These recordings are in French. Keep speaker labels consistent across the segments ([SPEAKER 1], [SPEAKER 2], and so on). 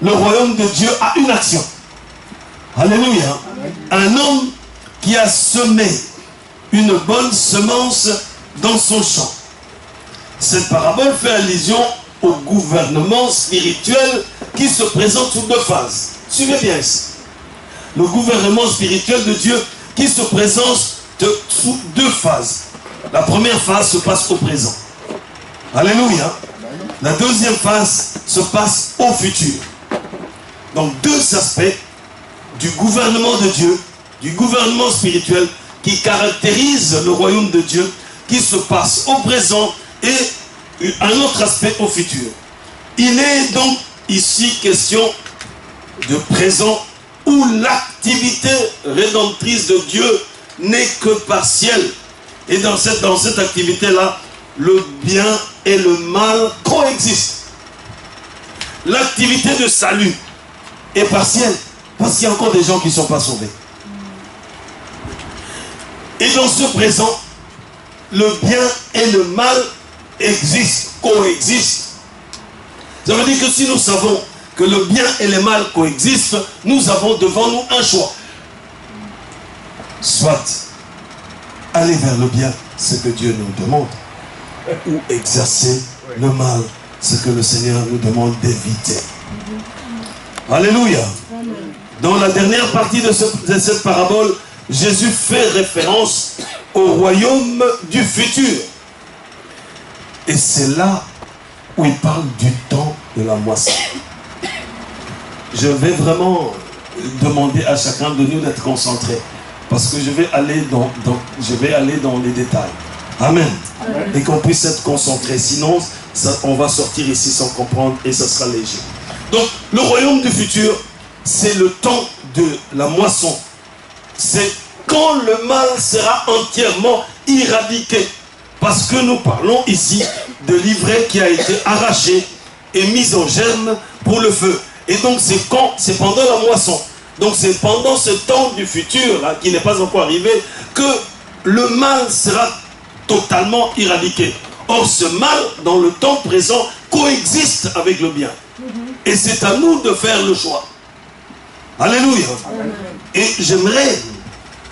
[SPEAKER 1] le royaume de Dieu a une action. Alléluia. Un homme qui a semé une bonne semence dans son champ. Cette parabole fait allusion au gouvernement spirituel qui se présente sous deux phases. Suivez bien ici. Le gouvernement spirituel de Dieu qui se présente sous deux phases. La première phase se passe au présent. Alléluia. La deuxième phase se passe au futur. Donc deux aspects du gouvernement de Dieu, du gouvernement spirituel qui caractérise le royaume de Dieu, qui se passe au présent et un autre aspect au futur. Il est donc ici question de présent où l'activité rédemptrice de Dieu n'est que partielle. Et dans cette activité-là, le bien et le mal coexistent. L'activité de salut est partielle parce qu'il y a encore des gens qui ne sont pas sauvés. Et dans ce présent, le bien et le mal existent, coexistent. Ça veut dire que si nous savons que le bien et le mal coexistent, nous avons devant nous un choix. Soit aller vers le bien, ce que Dieu nous demande, ou exercer le mal, ce que le Seigneur nous demande d'éviter. Alléluia. Dans la dernière partie de cette parabole, Jésus fait référence au royaume du futur. Et c'est là où il parle du temps de la moisson. Je vais vraiment demander à chacun de nous d'être concentré. Parce que je vais aller dans les détails. Amen. Amen. Et qu'on puisse être concentré. Sinon, on va sortir ici sans comprendre et ça sera léger. Donc, le royaume du futur, c'est le temps de la moisson. C'est quand le mal sera entièrement éradiqué. Parce que nous parlons ici de l'ivraie qui a été arraché et mis en germe pour le feu. Et donc, c'est pendant la moisson. Donc c'est pendant ce temps du futur, là, qui n'est pas encore arrivé, que le mal sera totalement éradiqué. Or ce mal, dans le temps présent, coexiste avec le bien. Et c'est à nous de faire le choix. Alléluia. Et j'aimerais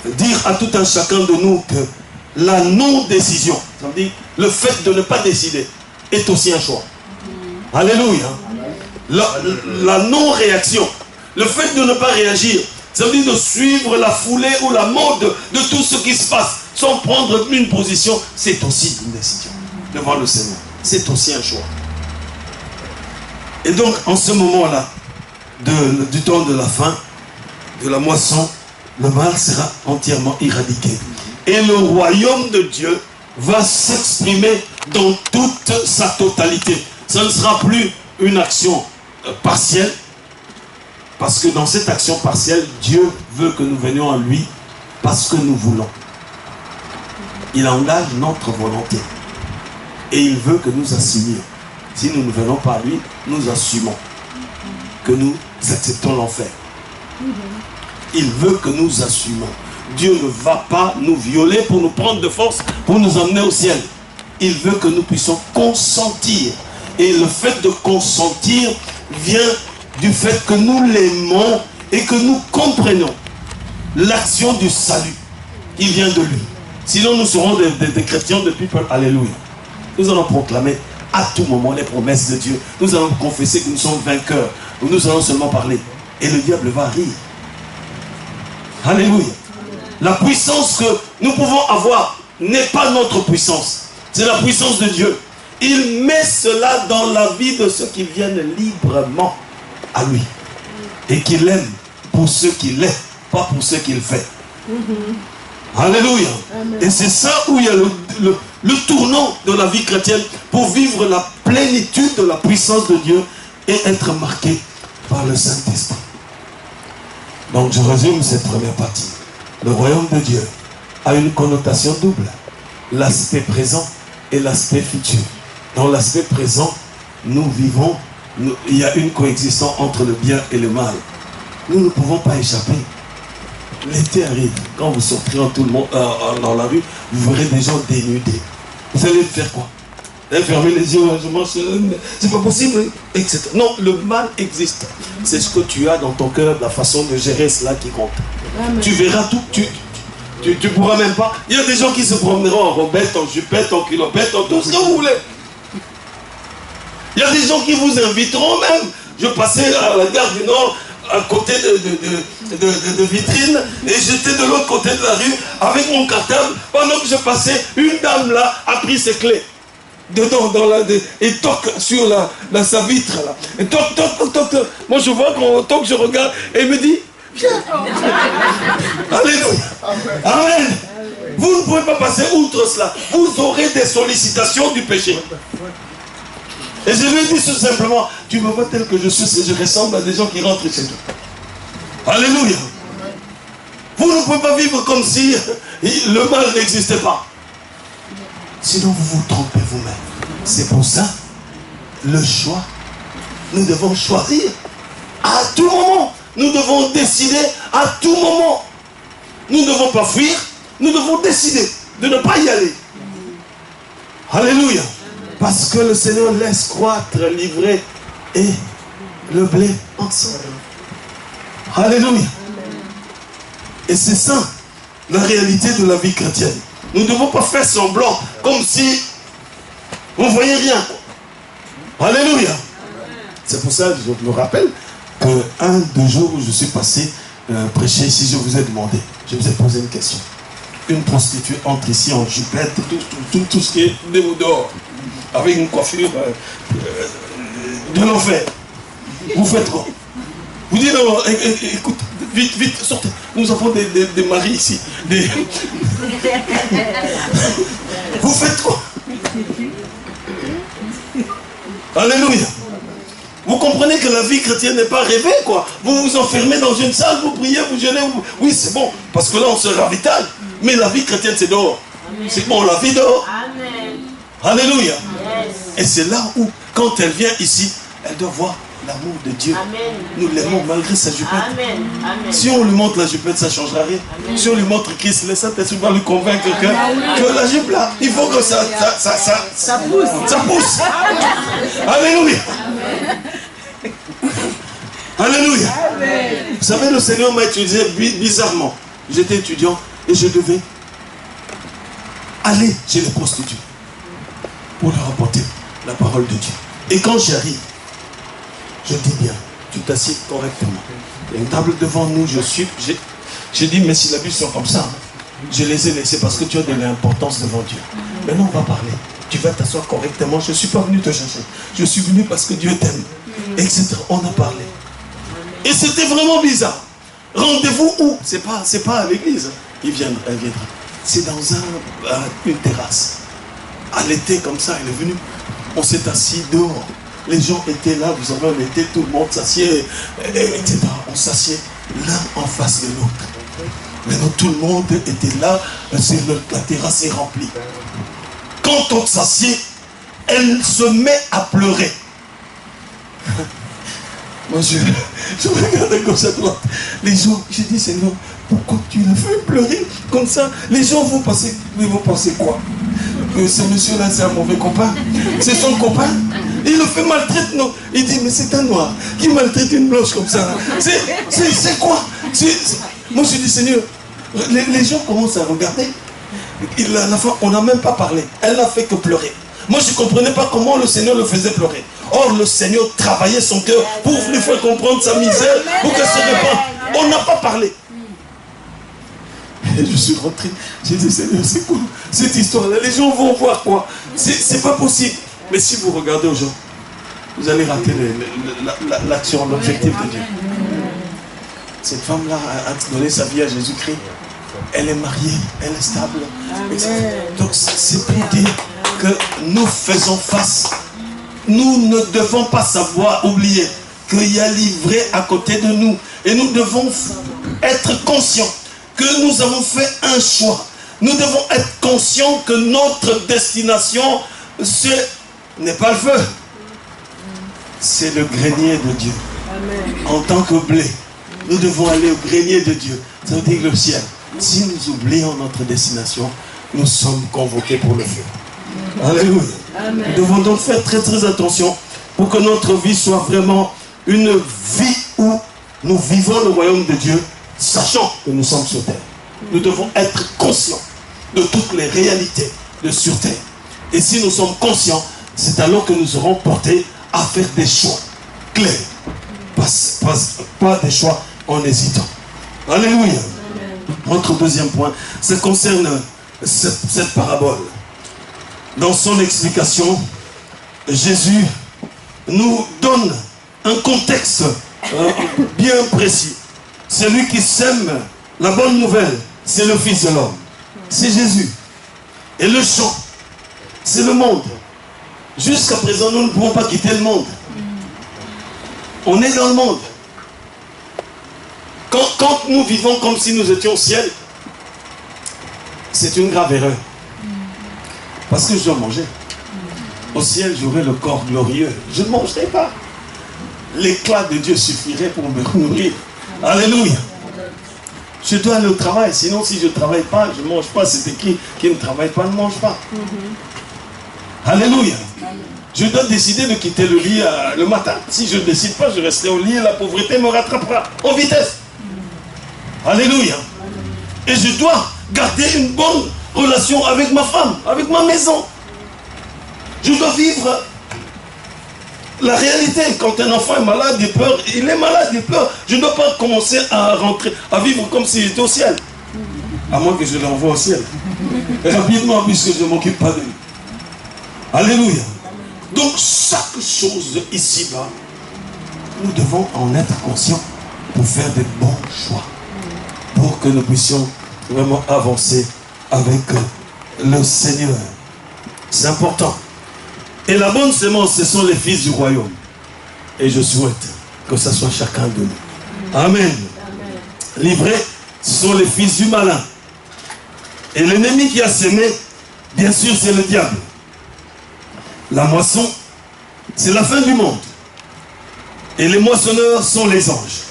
[SPEAKER 1] dire à tout un chacun de nous que la non-décision, ça veut dire le fait de ne pas décider, est aussi un choix. Alléluia. La non-réaction, le fait de ne pas réagir, ça veut dire de suivre la foulée ou la mode de tout ce qui se passe sans prendre une position, c'est aussi une décision devant le Seigneur. C'est aussi un choix. Et donc, en ce moment-là, du temps de la fin, de la moisson, le mal sera entièrement éradiqué. Et le royaume de Dieu va s'exprimer dans toute sa totalité. Ça ne sera plus une action partielle, parce que dans cette action partielle, Dieu veut que nous venions à lui parce que nous voulons. Il engage notre volonté. Et il veut que nous assumions. Si nous ne venons pas à lui, nous assumons que nous acceptons l'enfer. Il veut que nous assumons. Dieu ne va pas nous violer pour nous prendre de force, pour nous emmener au ciel. Il veut que nous puissions consentir. Et le fait de consentir vient du fait que nous l'aimons et que nous comprenons l'action du salut qui vient de lui. Sinon nous serons des chrétiens de people. Alléluia. Nous allons proclamer à tout moment les promesses de Dieu. Nous allons confesser que nous sommes vainqueurs. Nous allons seulement parler. Et le diable va rire. Alléluia. La puissance que nous pouvons avoir n'est pas notre puissance. C'est la puissance de Dieu. Il met cela dans la vie de ceux qui viennent librement à lui. Et qu'il aime pour ce qu'il est, pas pour ce qu'il fait. Alléluia. Amen. Et c'est ça où il y a le tournant de la vie chrétienne pour vivre la plénitude de la puissance de Dieu et être marqué par le Saint-Esprit. Donc je résume cette première partie. Le royaume de Dieu a une connotation double. L'aspect présent et l'aspect futur. Dans l'aspect présent, nous vivons, il y a une coexistence entre le bien et le mal. Nous ne pouvons pas échapper. L'été arrive. Quand vous sortirez tout le monde, dans la rue, vous verrez des gens dénudés. Vous allez faire quoi? Elle fermait les yeux, je mange, c'est pas possible, etc. Non, le mal existe. C'est ce que tu as dans ton cœur, la façon de gérer cela qui compte. Amen. Tu verras tout, tu pourras même pas. Il y a des gens qui se promèneront en robette, en jupette, en kilopette, en tout ce que vous voulez. Il y a des gens qui vous inviteront même. Je passais à la gare du Nord, à côté de vitrine, et j'étais de l'autre côté de la rue avec mon cartable. Pendant que je passais, une dame là a pris ses clés dedans et toque sur sa vitre là. Et toque, toque, toque, toque. Moi je vois qu'on toque, je regarde et me dit viens. Alléluia. Amen. Vous ne pouvez pas passer outre cela. Vous aurez des sollicitations du péché. Et je lui ai dit tout simplement, tu me vois tel que je suis, et je ressemble à des gens qui rentrent chez toi. Alléluia. Vous ne pouvez pas vivre comme si le mal n'existait pas. Sinon vous vous trompez vous-même. C'est pour ça, le choix, nous devons choisir à tout moment. Nous devons décider à tout moment. Nous ne devons pas fuir, nous devons décider de ne pas y aller. Alléluia. Parce que le Seigneur laisse croître l'ivraie et le blé ensemble. Alléluia. Et c'est ça, la réalité de la vie chrétienne. Nous ne devons pas faire semblant, comme si on ne voyait rien. Alléluia. C'est pour ça que je me rappelle qu'un des jours où je suis passé prêcher ici, je vous ai demandé, je vous ai posé une question. Une prostituée entre ici en jupette, tout ce qui est dehors, avec une coiffure de l'enfer. Vous faites quoi? Vous dites non, écoute, vite, vite, sortez. Nous avons des maris ici. Vous faites quoi? Alléluia. Vous comprenez que la vie chrétienne n'est pas rêvée, quoi. Vous vous enfermez dans une salle, vous priez, vous jeûnez. Oui, c'est bon, parce que là, on se ravitaille. Mais la vie chrétienne, c'est dehors. C'est bon, la vie dehors. Amen. Alléluia. Yes. Et c'est là où, quand elle vient ici, elle doit voir l'amour de Dieu. Amen. Nous l'aimons malgré sa jupette. Amen. Amen. Si on lui montre la jupette, ça ne changera rien. Amen. Si on lui montre Christ, le Saint-Esprit va lui convaincre que la jupe là, il faut que ça pousse. Ça pousse. Alléluia. Alléluia. Amen. Vous savez, le Seigneur m'a utilisé bizarrement. J'étais étudiant et je devais aller chez les prostituées pour leur apporter la parole de Dieu. Et quand j'arrive, je dis bien, tu t'assieds correctement. Il y a une table devant nous, j'ai dit, mais si la Bible sont comme ça, je les ai laissés parce que tu as de l'importance devant Dieu. Maintenant, on va parler. Tu vas t'asseoir correctement. Je ne suis pas venu te chercher. Je suis venu parce que Dieu t'aime. Etc. On a parlé. Et c'était vraiment bizarre. Rendez-vous où? C'est pas à l'église. Elle viendra. C'est dans une terrasse. À l'été, comme ça, elle est venue. On s'est assis dehors. Les gens étaient là, vous savez, on était, tout le monde s'assied, etc. On s'assied l'un en face de l'autre. Maintenant, tout le monde était là, la terrasse est remplie. Quand on s'assied, elle se met à pleurer. Moi, je regardais comme ça, les gens, j'ai dit, Seigneur, pourquoi tu l'as fait pleurer comme ça? Les gens vont penser, mais ils vont penser quoi? Que ce monsieur-là, c'est un mauvais copain? C'est son copain? Il le fait maltraiter, non? Il dit, mais c'est un noir qui maltraite une blanche comme ça. C'est quoi? Moi, je dis, Seigneur, les gens commencent à regarder. À la fin, on n'a même pas parlé. Elle n'a fait que pleurer. Moi, je ne comprenais pas comment le Seigneur le faisait pleurer. Or, le Seigneur travaillait son cœur pour lui faire comprendre sa misère, pour qu'elle se répande. On n'a pas parlé. Et je suis rentré. J'ai dit, Seigneur, c'est quoi cette histoire-là? Les gens vont voir quoi? C'est pas possible. Mais si vous regardez aux gens, vous allez rater l'action, l'objectif de Dieu. Cette femme-là a donné sa vie à Jésus-Christ. Elle est mariée, elle est stable. Donc c'est pour dire que nous faisons face. Nous ne devons pas oublier qu'il y a l'ivraie à côté de nous. Et nous devons être conscients que nous avons fait un choix. Nous devons être conscients que notre destination, ce n'est pas le feu. C'est le grenier de Dieu. Amen. En tant que blé, nous devons aller au grenier de Dieu. Ça veut dire le ciel. Si nous oublions notre destination, nous sommes convoqués pour le feu. Alléluia.
[SPEAKER 2] Amen.
[SPEAKER 1] Nous devons donc faire très très attention pour que notre vie soit vraiment une vie où nous vivons le royaume de Dieu, sachant que nous sommes sur terre. Nous devons être conscients de toutes les réalités de sur terre. Et si nous sommes conscients, c'est alors que nous serons portés à faire des choix clairs. Pas des choix en hésitant. Alléluia. Amen. Notre deuxième point, ça concerne cette parabole. Dans son explication, Jésus nous donne un contexte bien précis. Celui qui sème la bonne nouvelle, c'est le Fils de l'homme. C'est Jésus. Et le champ, c'est le monde. Jusqu'à présent, nous ne pouvons pas quitter le monde. On est dans le monde. Quand nous vivons comme si nous étions au ciel, c'est une grave erreur. Parce que je dois manger. Au ciel, j'aurai le corps glorieux. Je ne mangerai pas. L'éclat de Dieu suffirait pour me nourrir. Alléluia. Je dois aller au travail. Sinon, si je ne travaille pas, je ne mange pas. C'est écrit qui ne travaille pas ne mange pas. Alléluia. Je dois décider de quitter le lit le matin. Si je ne décide pas, je resterai au lit et la pauvreté me rattrapera en vitesse. Alléluia. Et je dois garder une bonne relation avec ma femme, avec ma maison. Je dois vivre la réalité. Quand un enfant est malade, il pleure. Il est malade, il pleure. Je ne dois pas commencer à rentrer, à vivre comme s'il était au ciel. À moins que je l'envoie au ciel. Rapidement, puisque je ne m'occupe pas de lui. Alléluia. Donc, chaque chose ici-bas, nous devons en être conscients pour faire des bons choix. Pour que nous puissions vraiment avancer avec le Seigneur. C'est important. Et la bonne sémence, ce sont les fils du royaume. Et je souhaite que ce soit chacun de nous. Amen. Livrés, ce sont les fils du malin. Et l'ennemi qui a sémé, bien sûr, c'est le diable. La moisson, c'est la fin du monde. Et les moissonneurs sont les anges.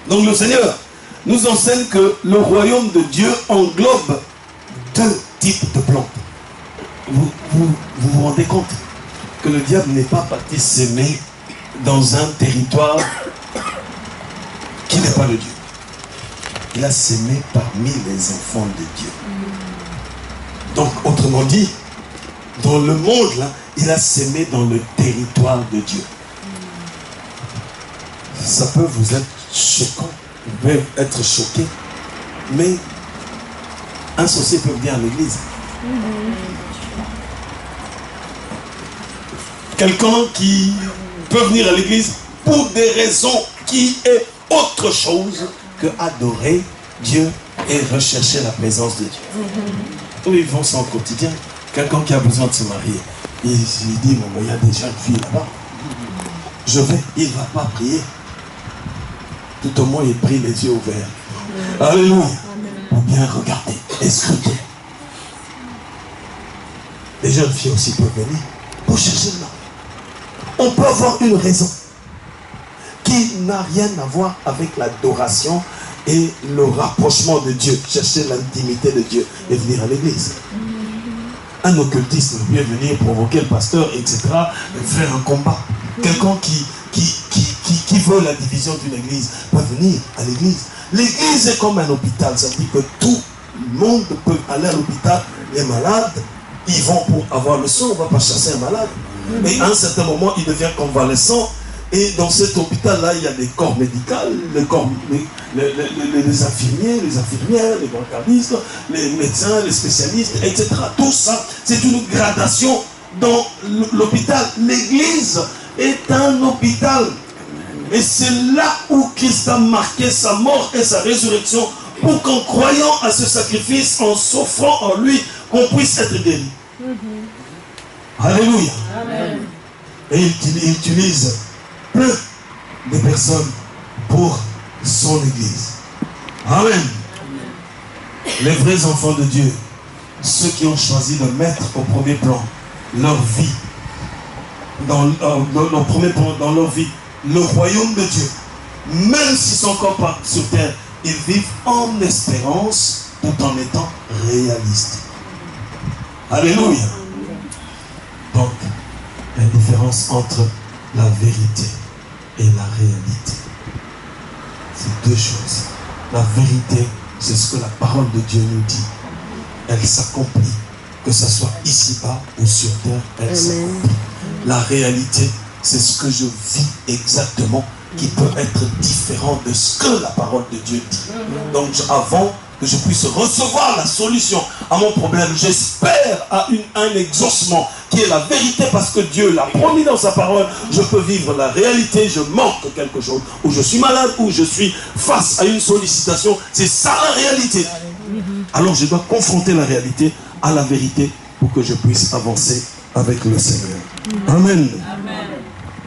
[SPEAKER 1] Donc le Seigneur nous enseigne que le royaume de Dieu englobe deux types de plantes. Vous rendez compte que le diable n'est pas parti s'aimer dans un territoire qui n'est pas le Dieu. Il a sémé parmi les enfants de Dieu. Donc, autrement dit, dans le monde, là, il a sémé dans le territoire de Dieu. Ça peut vous être choquant, vous pouvez être choqué, mais un sorcier peut venir à l'église. Quelqu'un qui peut venir à l'église pour des raisons qui est autre chose que adorer Dieu et rechercher la présence de Dieu. Eux, ils vont son quotidien. Quelqu'un qui a besoin de se marier, il dit, maman, il y a des jeunes filles là-bas. Je vais, il ne va pas prier. Tout au moins, il prie les yeux ouverts. Alléluia. Ou bien regarder et scruter. Les jeunes filles aussi peuvent venir pour chercher le mari. On peut avoir une raison qui n'a rien à voir avec l'adoration et le rapprochement de Dieu, chercher l'intimité de Dieu et venir à l'église. Un occultiste peut venir provoquer le pasteur, etc., et faire un combat. Quelqu'un qui veut la division d'une église peut venir à l'église. L'église est comme un hôpital, ça veut dire que tout le monde peut aller à l'hôpital. Les malades, ils vont pour avoir le soin, on ne va pas chasser un malade. Mais à un certain moment, il devient convalescent. Et dans cet hôpital-là, il y a des corps médicaux, les infirmiers, les infirmières, les brancardistes, les médecins, les spécialistes, etc. Tout ça, c'est une gradation dans l'hôpital. L'église est un hôpital. Et c'est là où Christ a marqué sa mort et sa résurrection pour qu'en croyant à ce sacrifice, en s'offrant en lui, qu'on puisse être guéri. Alléluia. Amen. Et il utilise plein de personnes pour son église. Amen. Les vrais enfants de Dieu, ceux qui ont choisi de mettre au premier plan leur vie, dans leur vie, le royaume de Dieu, même s'ils sont encore pas sur terre, ils vivent en espérance tout en étant réalistes. Alléluia. différence entre la vérité et la réalité. C'est deux choses. La vérité, c'est ce que la parole de Dieu nous dit. Elle s'accomplit. Que ce soit ici-bas ou sur terre, elle s'accomplit. La réalité, c'est ce que je vis exactement, qui peut être différent de ce que la parole de Dieu dit. Donc avant que je puisse recevoir la solution à mon problème, j'espère à un exaucement qui est la vérité, parce que Dieu l'a promis dans sa parole. Je peux vivre la réalité, je manque quelque chose, ou je suis malade, ou je suis face à une sollicitation. C'est ça la réalité. Alors je dois confronter la réalité à la vérité pour que je puisse avancer avec le Seigneur. Amen.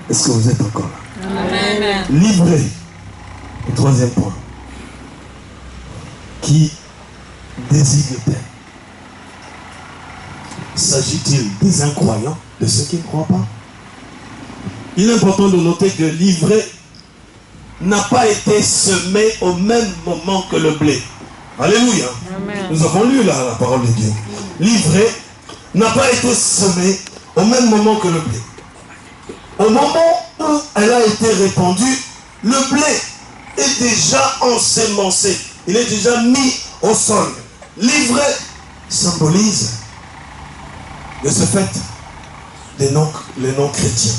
[SPEAKER 1] Est-ce que vous êtes encore là? Amen. Livré. Le troisième point. Qui désigne le Père? S'agit-il des incroyants, de ceux qui ne croient pas? Il est important de noter que l'ivraie n'a pas été semé au même moment que le blé. Alléluia. Amen. Nous avons lu là la parole de Dieu. L'ivraie n'a pas été semée au même moment que le blé. Au moment où elle a été répandue, le blé est déjà ensemencé. Il est déjà mis au sol. L'ivraie symbolise de ce fait les non-chrétiens.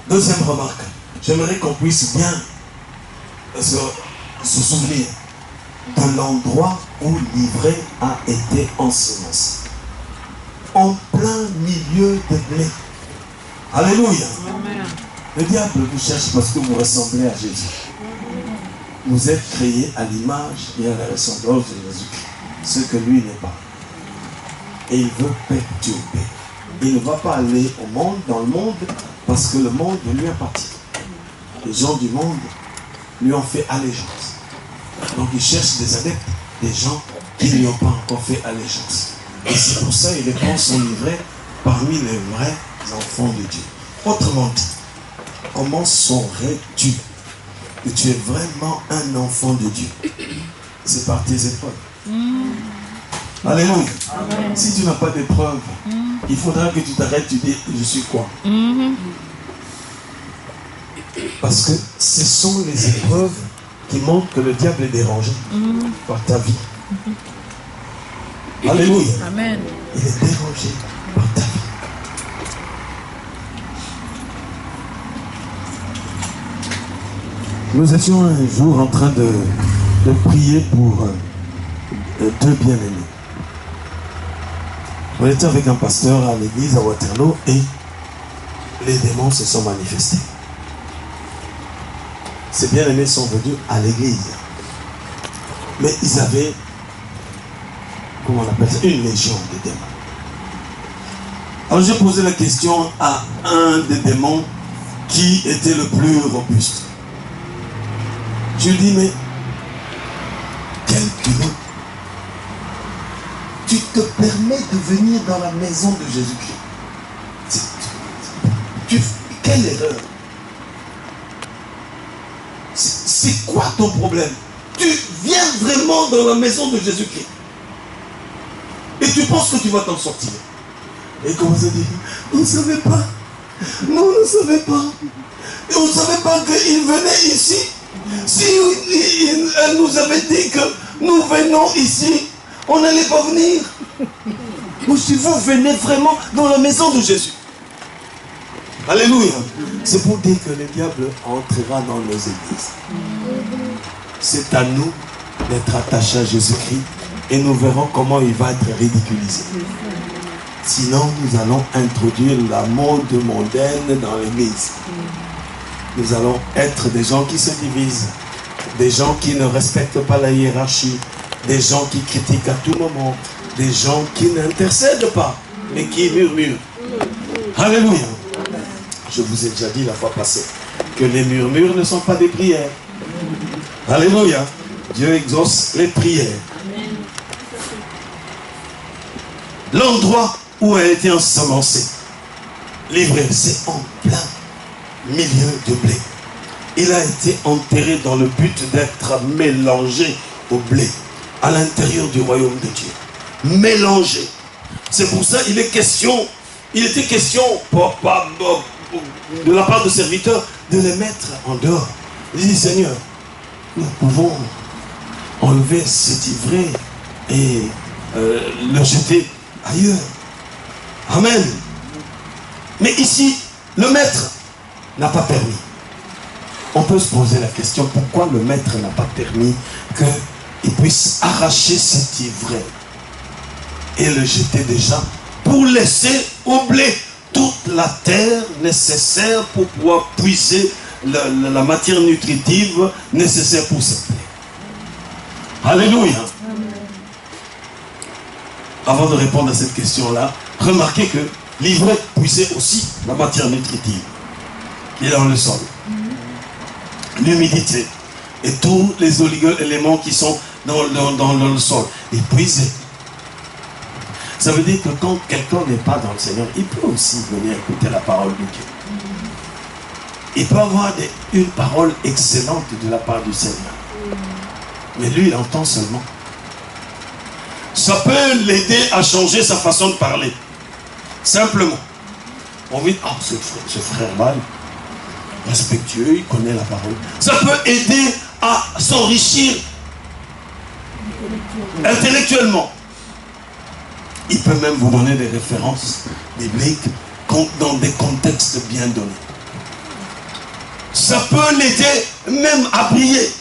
[SPEAKER 1] Deuxième remarque, j'aimerais qu'on puisse bien se souvenir d'un endroit où l'ivraie a été ensemencée. En plein milieu de blé. Alléluia. Amen. Le diable vous cherche parce que vous ressemblez à Jésus. Vous êtes créés à l'image et à la ressemblance de Jésus-Christ. Ce que lui n'est pas. Et il veut perturber. Il ne va pas aller dans le monde, parce que le monde lui appartient. Les gens du monde lui ont fait allégeance. Donc il cherche des adeptes, des gens qui ne lui ont pas encore fait allégeance. Et c'est pour ça qu'il répand son livret parmi les vrais enfants de Dieu. Autrement dit, comment saurais-tu que tu es vraiment un enfant de Dieu? C'est par tes épreuves. Alléluia. Amen. Si tu n'as pas d'épreuve, il faudra que tu t'arrêtes, tu dis, je suis quoi? Parce que ce sont les épreuves qui montrent que le diable est dérangé par ta vie. Alléluia. Amen. Il est dérangé par ta vie. Nous étions un jour en train de prier pour deux bien-aimés. On était avec un pasteur à l'église à Waterloo et les démons se sont manifestés. Ces bien-aimés sont venus à l'église. Mais ils avaient, comment on appelle ça, une légion de démons. Alors j'ai posé la question à un des démons qui était le plus robuste. Je lui dis, mais quel culot! Tu te permets de venir dans la maison de Jésus-Christ. Quelle erreur! C'est quoi ton problème? Tu viens vraiment dans la maison de Jésus-Christ. Et tu penses que tu vas t'en sortir. Et il commence à dire, on ne savait pas. Non, on ne savait pas. Et on ne savait pas qu'il venait ici. Si elle nous avait dit que nous venons ici, on n'allait pas venir. Ou si vous venez vraiment dans la maison de Jésus. Alléluia. C'est pour dire que le diable entrera dans nos églises. C'est à nous d'être attachés à Jésus-Christ et nous verrons comment il va être ridiculisé. Sinon, nous allons introduire la mode mondaine dans l'église. Nous allons être des gens qui se divisent, des gens qui ne respectent pas la hiérarchie, des gens qui critiquent à tout moment, des gens qui n'intercèdent pas, mais qui murmurent. Alléluia. Je vous ai déjà dit la fois passée que les murmures ne sont pas des prières. Alléluia. Dieu exauce les prières. L'endroit où elle a été ensemencée, livrée, c'est en plein milieu de blé. Il a été enterré dans le but d'être mélangé au blé à l'intérieur du royaume de Dieu. Mélangé. C'est pour ça qu'il est question il était question, de la part de serviteurs, de les mettre en dehors. Il dit, Seigneur, nous pouvons enlever cet ivraie et le jeter ailleurs. Amen. Mais ici, le maître n'a pas permis. On peut se poser la question, pourquoi le maître n'a pas permis qu'il puisse arracher cet ivraie et le jeter déjà pour laisser au blé toute la terre nécessaire pour pouvoir puiser la matière nutritive nécessaire pour ce blé. Alléluia. Avant de répondre à cette question-là, remarquez que l'ivraie puisait aussi la matière nutritive qui est dans le sol. L'humidité et tous les oligo-éléments qui sont dans le sol. Et puiser. Ça veut dire que quand quelqu'un n'est pas dans le Seigneur, il peut aussi venir écouter la parole de Dieu. Il peut avoir une parole excellente de la part du Seigneur. Mais lui, il entend seulement. Ça peut l'aider à changer sa façon de parler. Simplement. On dit, ah, ce frère-là, respectueux, il connaît la parole. Ça peut aider à s'enrichir intellectuellement. Il peut même vous donner des références bibliques dans des contextes bien donnés. Ça peut l'aider même à prier.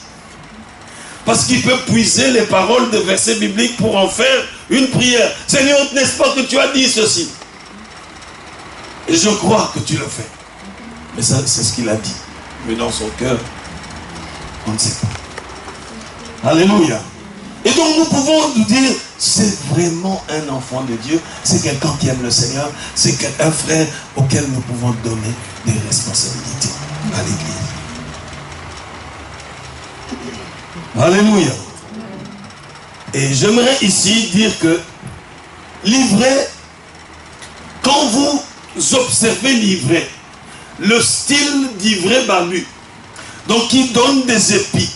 [SPEAKER 1] Parce qu'il peut puiser les paroles de versets bibliques pour en faire une prière. Seigneur, n'est-ce pas que tu as dit ceci? Et je crois que tu le fais. Mais ça, c'est ce qu'il a dit. Mais dans son cœur, on ne sait pas. Alléluia. Et donc nous pouvons nous dire, c'est vraiment un enfant de Dieu, c'est quelqu'un qui aime le Seigneur, c'est un frère auquel nous pouvons donner des responsabilités à l'église. Alléluia. Et j'aimerais ici dire que l'ivraie, quand vous observez l'ivraie, le style d'ivraie barbu, donc il donne des épis,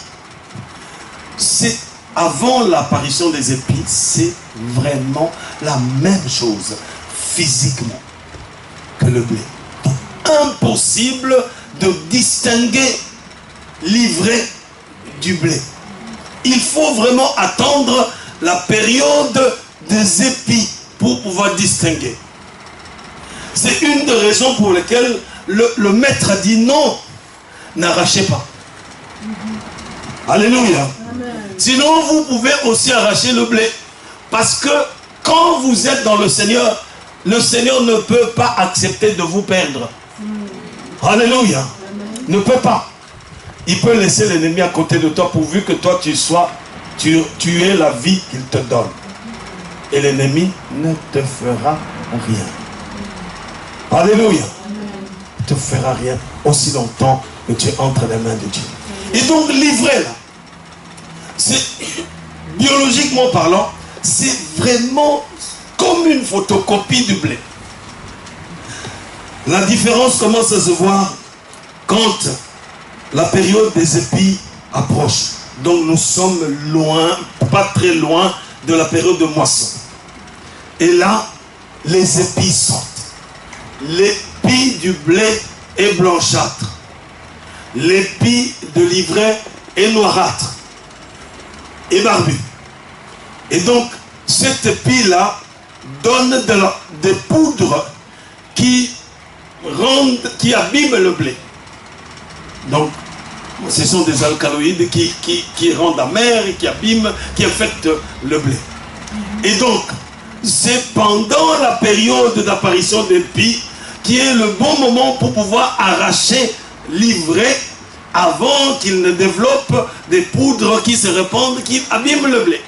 [SPEAKER 1] c'est avant l'apparition des épis, c'est vraiment la même chose physiquement que le blé. Donc, impossible de distinguer l'ivraie du blé. Il faut vraiment attendre la période des épis pour pouvoir distinguer. C'est une des raisons pour lesquelles le maître a dit non, n'arrachez pas. Alléluia. Amen. Sinon, vous pouvez aussi arracher le blé. Parce que quand vous êtes dans le Seigneur ne peut pas accepter de vous perdre. Alléluia. Amen. Ne peut pas. Il peut laisser l'ennemi à côté de toi pourvu que toi tu aies la vie qu'il te donne. Et l'ennemi ne te fera rien. Alléluia. Il ne te fera rien aussi longtemps que tu es entre les mains de Dieu. Et donc l'ivraie là, c'est biologiquement parlant, c'est vraiment comme une photocopie du blé. La différence commence à se voir quand la période des épis approche. Donc nous sommes loin, pas très loin de la période de moisson. Et là, les épis sortent. L'épi du blé est blanchâtre. L'épi de l'ivraie est noirâtre et barbu. Et donc, cet épi-là donne des poudres qui abîment le blé. Donc, ce sont des alcaloïdes qui rendent amer et qui abîment, qui affectent le blé. Et donc, c'est pendant la période d'apparition d'épis qui est le bon moment pour pouvoir arracher l'ivraie avant qu'il ne développe des poudres qui se répandent, qui abîment le blé.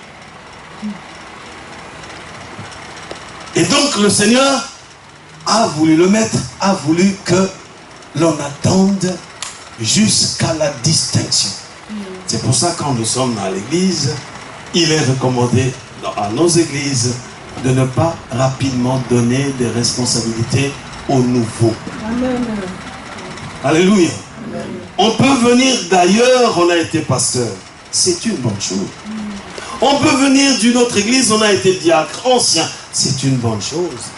[SPEAKER 1] Et donc le Seigneur a voulu le mettre, a voulu que l'on attende jusqu'à la distinction. C'est pour ça que quand nous sommes dans l'église, il est recommandé à nos églises de ne pas rapidement donner des responsabilités aux nouveaux. Amen. Alléluia. Amen. On peut venir d'ailleurs, on a été pasteur. C'est une bonne chose. On peut venir d'une autre église, on a été diacre, ancien. C'est une bonne chose.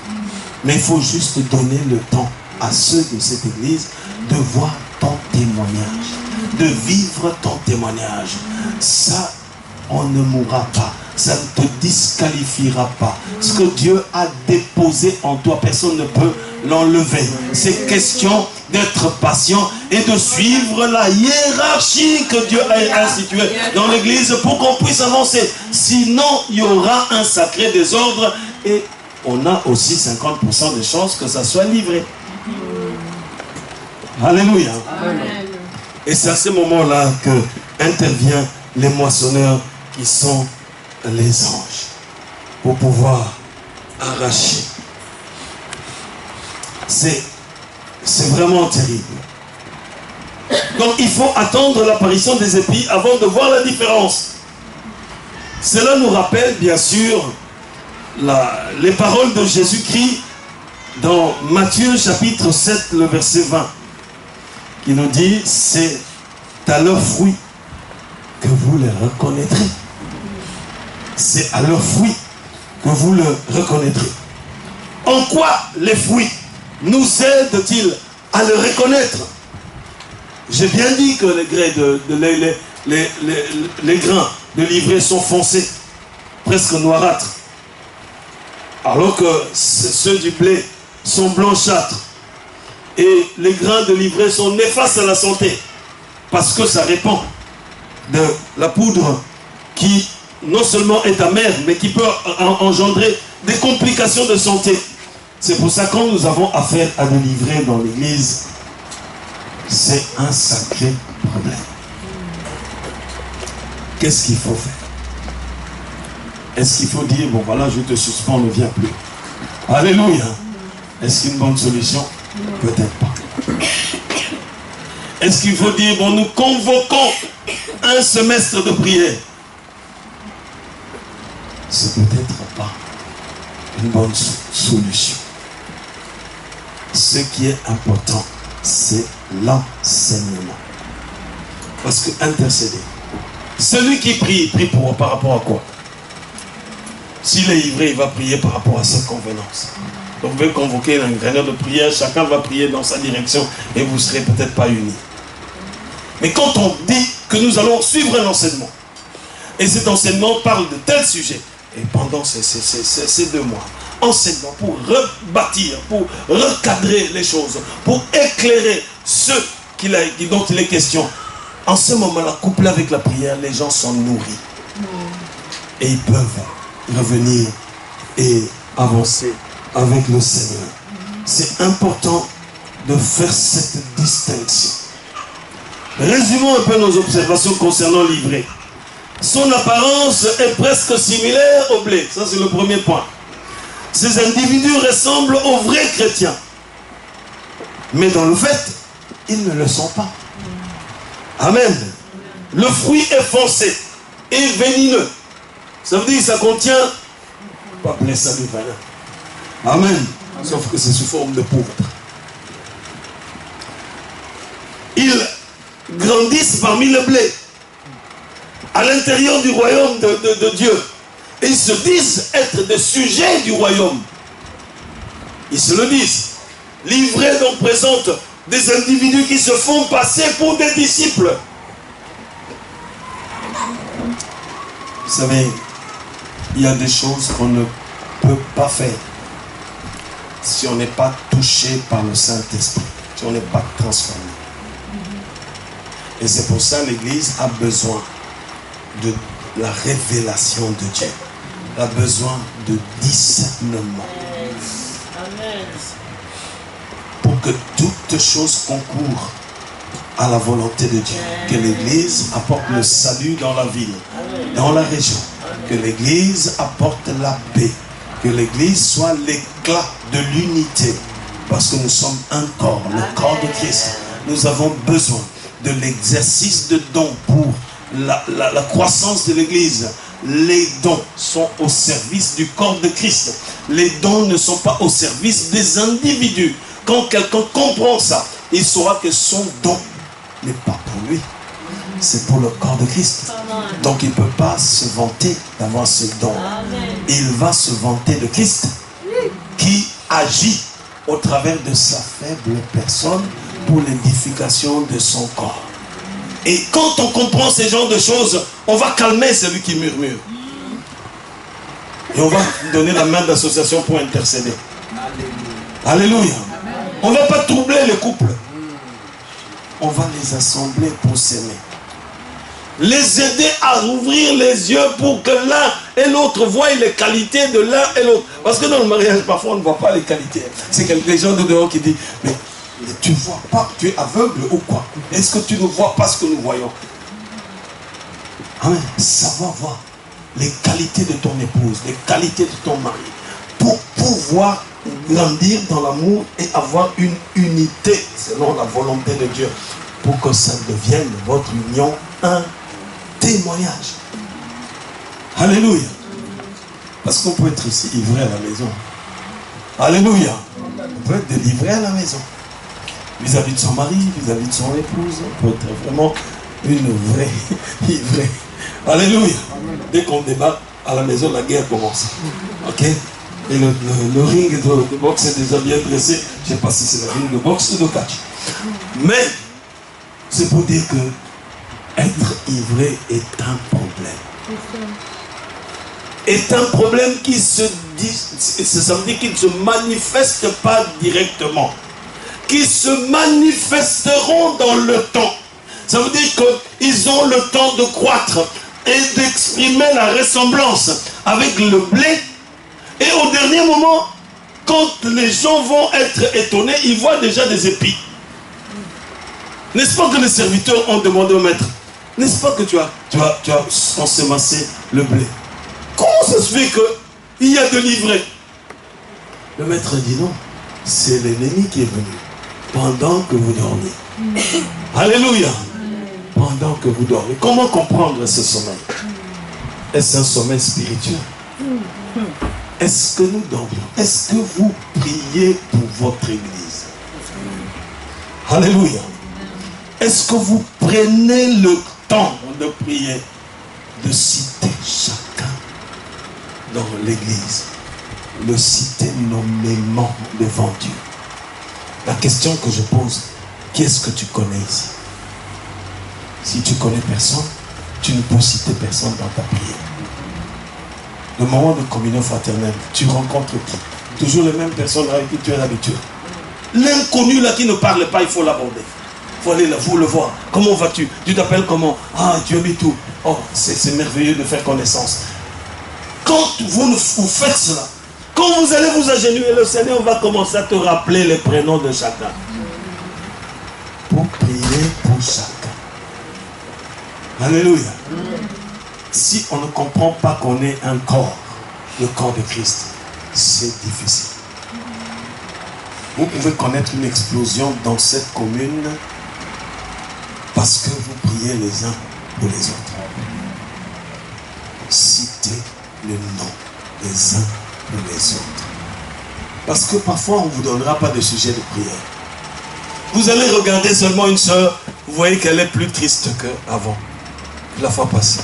[SPEAKER 1] Mais il faut juste donner le temps à ceux de cette église de voir ton témoignage, de vivre ton témoignage. Ça, on ne mourra pas. Ça ne te disqualifiera pas. Ce que Dieu a déposé en toi, personne ne peut l'enlever. C'est question d'être patient et de suivre la hiérarchie que Dieu a instituée dans l'église pour qu'on puisse avancer. Sinon, il y aura un sacré désordre et on a aussi 50% de chances que ça soit livré. Alléluia. Amen. Et c'est à ce moment-là que interviennent les moissonneurs qui sont les anges pour pouvoir arracher. C'est vraiment terrible. Donc il faut attendre l'apparition des épis avant de voir la différence. Cela nous rappelle bien sûr les paroles de Jésus-Christ dans Matthieu chapitre 7, le verset 20, qui nous dit, c'est à leurs fruits que vous les reconnaîtrez. C'est à leurs fruits que vous le reconnaîtrez. En quoi les fruits nous aident-ils à le reconnaître? J'ai bien dit que les grains de l'ivraie sont foncés, presque noirâtres, alors que ceux du blé sont blanchâtres. Et les grains de l'ivraie sont néfastes à la santé, parce que ça répand de la poudre qui non seulement est amère, mais qui peut engendrer des complications de santé. C'est pour ça que quand nous avons affaire à de l'ivraie dans l'église, c'est un sacré problème. Qu'est-ce qu'il faut faire? Est-ce qu'il faut dire, bon voilà, je te suspends, ne viens plus? Alléluia. Est-ce qu'une bonne solution? Peut-être pas. Est-ce qu'il faut dire, bon, nous convoquons un semestre de prière? C'est peut-être pas une bonne solution. Ce qui est important, c'est l'enseignement. Parce que intercéder, celui qui prie, il prie par rapport à quoi? S'il est ivré, il va prier par rapport à sa convenance. Donc vous pouvez convoquer un réunion de prière, chacun va prier dans sa direction et vous ne serez peut-être pas unis. Mais quand on dit que nous allons suivre un enseignement, et cet enseignement parle de tel sujet, et pendant ces 2 mois, enseignement pour rebâtir, pour recadrer les choses, pour éclairer ceux dont il est question. En ce moment-là, couplé avec la prière, les gens sont nourris. Et ils peuvent revenir et avancer avec le Seigneur. C'est important de faire cette distinction. Résumons un peu nos observations concernant l'ivraie. Son apparence est presque similaire au blé. Ça, c'est le premier point. Ces individus ressemblent aux vrais chrétiens. Mais dans le fait, ils ne le sont pas. Amen. Le fruit est foncé et vénineux. Ça veut dire que ça contient pas plein salut, amen. Sauf que c'est sous forme de poudre. Ils grandissent parmi le blé, à l'intérieur du royaume de Dieu. Et ils se disent être des sujets du royaume. Ils se le disent. L'ivraie donc présente des individus qui se font passer pour des disciples. Vous savez, il y a des choses qu'on ne peut pas faire si on n'est pas touché par le Saint-Esprit, si on n'est pas transformé. Et c'est pour ça que l'Église a besoin de la révélation de Dieu. Elle a besoin de discernement. Pour que toutes choses concourent à la volonté de Dieu. Que l'Église apporte le salut dans la ville, dans la région. Que l'Église apporte la paix. Que l'Église soit l'éclat de l'unité. Parce que nous sommes un corps, le corps de Christ. Nous avons besoin de l'exercice de dons pour la croissance de l'Église. Les dons sont au service du corps de Christ. Les dons ne sont pas au service des individus. Quand quelqu'un comprend ça, il saura que son don n'est pas pour lui. C'est pour le corps de Christ. Donc il ne peut pas se vanter d'avoir ce don. Il va se vanter de Christ qui agit au travers de sa faible personne pour l'édification de son corps. Et quand on comprend ce genre de choses, on va calmer celui qui murmure. Et on va donner la main d'association pour intercéder. Alléluia. On ne va pas troubler les couples. On va les assembler pour s'aimer. Les aider à ouvrir les yeux pour que l'un et l'autre voient les qualités de l'un et l'autre. Parce que dans le mariage, parfois, on ne voit pas les qualités. C'est quelques gens de dehors qui disent, mais tu ne vois pas, tu es aveugle ou quoi? Est-ce que tu ne vois pas ce que nous voyons? Amen. Savoir voir les qualités de ton épouse, les qualités de ton mari, pour pouvoir grandir dans l'amour et avoir une unité selon la volonté de Dieu, pour que ça devienne votre union un témoignage. Alléluia. Parce qu'on peut être aussi ivré à la maison. Alléluia. On peut être délivré à la maison. Vis-à-vis de son mari, vis-à-vis de son épouse, on peut être vraiment une vraie ivrée. Alléluia. Dès qu'on débat à la maison, la guerre commence. Ok? Et le ring de boxe est déjà bien dressé. Je ne sais pas si c'est le ring de boxe ou de catch. Mais, c'est pour dire que être ivré est un problème. Est un problème qui ça veut dire qu'il ne se manifeste pas directement. Qui se manifesteront dans le temps. Ça veut dire qu'ils ont le temps de croître et d'exprimer la ressemblance avec le blé. Et au dernier moment, quand les gens vont être étonnés, ils voient déjà des épis. N'est-ce pas que les serviteurs ont demandé au maître, n'est-ce pas que tu as ensemencé le blé? Comment ça se fait qu'il y a de l'ivraie? Le maître dit non, c'est l'ennemi qui est venu pendant que vous dormiez. Alléluia. Pendant que vous dormez. Comment comprendre ce sommeil? Est-ce un sommeil spirituel? Est-ce que nous dormons? Est-ce que vous priez pour votre église? Alléluia. Est-ce que vous prenez le temps de prier, de citer chacun dans l'église, le citer nommément devant Dieu? La question que je pose, qui est-ce que tu connais ici? Si tu connais personne, tu ne peux citer personne dans ta prière. Le moment de communion fraternelle, tu rencontres qui? Toujours les mêmes personnes avec qui tu es habitué. L'inconnu là qui ne parle pas, il faut l'aborder. Il faut aller là, il faut le voir. Comment vas-tu? Tu t'appelles comment? Ah, Dieu mis tout. Oh, c'est merveilleux de faire connaissance. Quand vous faites cela, quand vous allez vous agenouiller, le Seigneur va commencer à te rappeler les prénoms de chacun. Pour prier pour chacun. Alléluia. Si on ne comprend pas qu'on est un corps, le corps de Christ, c'est difficile. Vous pouvez connaître une explosion dans cette commune parce que vous priez les uns pour les autres. Citez le nom les uns pour les autres. Parce que parfois on ne vous donnera pas de sujet de prière. Vous allez regarder seulement une soeur, vous voyez qu'elle est plus triste qu'avant, la fois passée.